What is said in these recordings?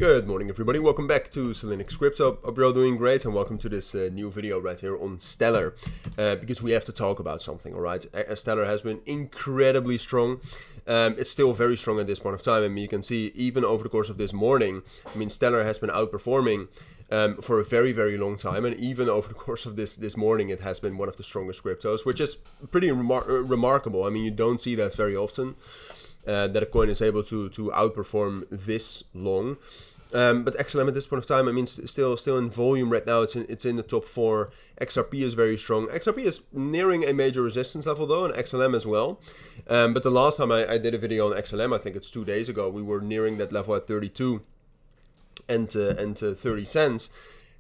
Good morning everybody, welcome back to cilinixfxcapital. Hope you're all doing great and welcome to this new video right here on Stellar. Because we have to talk about something, alright? Stellar has been incredibly strong. It's still very strong at this point of time. I mean, you can see even over the course of this morning, I mean, Stellar has been outperforming for a very, very long time. And even over the course of this morning, it has been one of the strongest cryptos, which is pretty remarkable. I mean, you don't see that very often. That a coin is able to outperform this long. But XLM at this point of time, I mean, still in volume right now. It's in the top 4. XRP is very strong. XRP is nearing a major resistance level though, and XLM as well. But the last time I did a video on XLM, I think it's 2 days ago, we were nearing that level at 32 and 30 cents.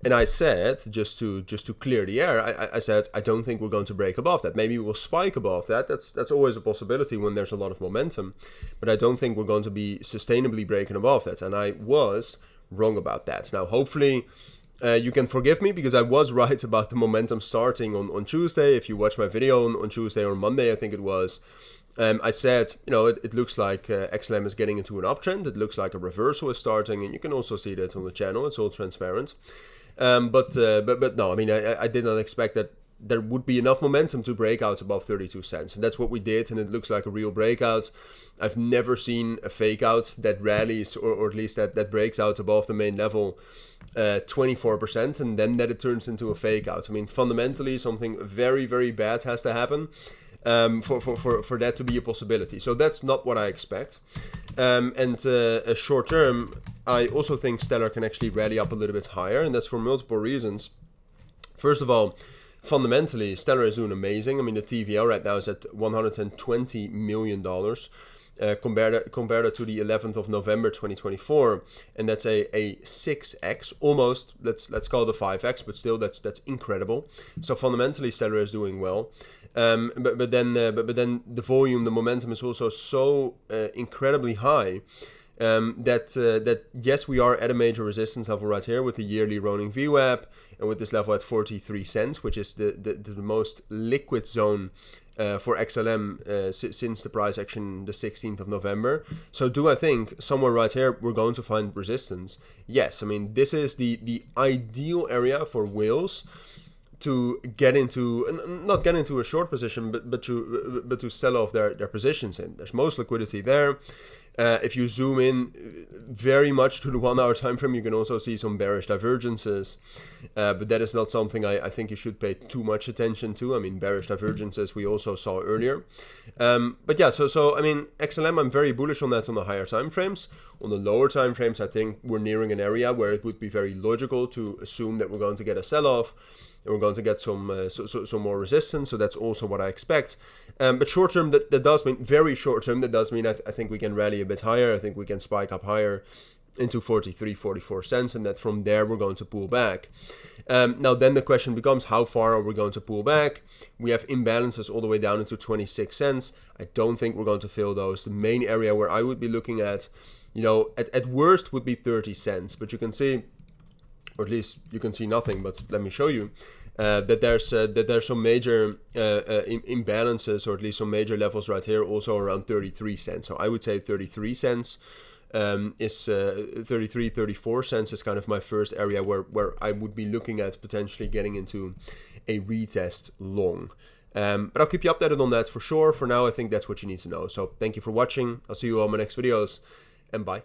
And I said, just to clear the air, I said, I don't think we're going to break above that. Maybe we'll spike above that. That's always a possibility when there's a lot of momentum. But I don't think we're going to be sustainably breaking above that. And I was wrong about that. Now, hopefully, you can forgive me because I was right about the momentum starting on Tuesday. If you watch my video on Tuesday or Monday, I think it was, I said, you know, it looks like XLM is getting into an uptrend. It looks like a reversal is starting. And you can also see that on the channel. It's all transparent. But no, I mean, I did not expect that there would be enough momentum to break out above 32 cents. And that's what we did, and it looks like a real breakout. I've never seen a fake out that rallies, or at least that breaks out above the main level 24%, and then that it turns into a fake out. I mean, fundamentally, something very, very bad has to happen for that to be a possibility. So that's not what I expect. A short term, I also think Stellar can actually rally up a little bit higher, and that's for multiple reasons. First of all, fundamentally, Stellar is doing amazing. I mean, the TVL right now is at $120 million. Compare that to the 11th of November 2024, and that's a 6x, almost, let's call it a 5x, but still that's incredible. So fundamentally, Stellar is doing well. But then the volume, the momentum is also so incredibly high that yes, we are at a major resistance level right here with the yearly rolling VWAP and with this level at 43 cents, which is the most liquid zone for XLM since the price action the 16th of November. So do I think somewhere right here we're going to find resistance? Yes, I mean, this is the ideal area for whales to get into, not get into a short position, but to sell off their positions in. There's most liquidity there. If you zoom in very much to the 1 hour time frame, you can also see some bearish divergences, but that is not something I think you should pay too much attention to. I mean, bearish divergences we also saw earlier, but yeah, so I mean, XLM, I'm very bullish on that on the higher time frames. On the lower time frames, I think we're nearing an area where it would be very logical to assume that we're going to get a sell-off. And we're going to get some more resistance, so that's also what I expect. But short term, that does mean, very short term, that does mean I think we can rally a bit higher. I think we can spike up higher into 43, 44 cents, and that from there we're going to pull back. Now then the question becomes, how far are we going to pull back? We have imbalances all the way down into 26 cents. I don't think we're going to fill those. The main area where I would be looking at, you know, at worst would be 30 cents, but you can see, or at least you can see nothing, but let me show you that there's some major imbalances, or at least some major levels right here, also around 33 cents. So I would say 33 cents is 33, 34 cents is kind of my first area where I would be looking at potentially getting into a retest long. But I'll keep you updated on that for sure. For now, I think that's what you need to know. So thank you for watching. I'll see you all in my next videos, and bye.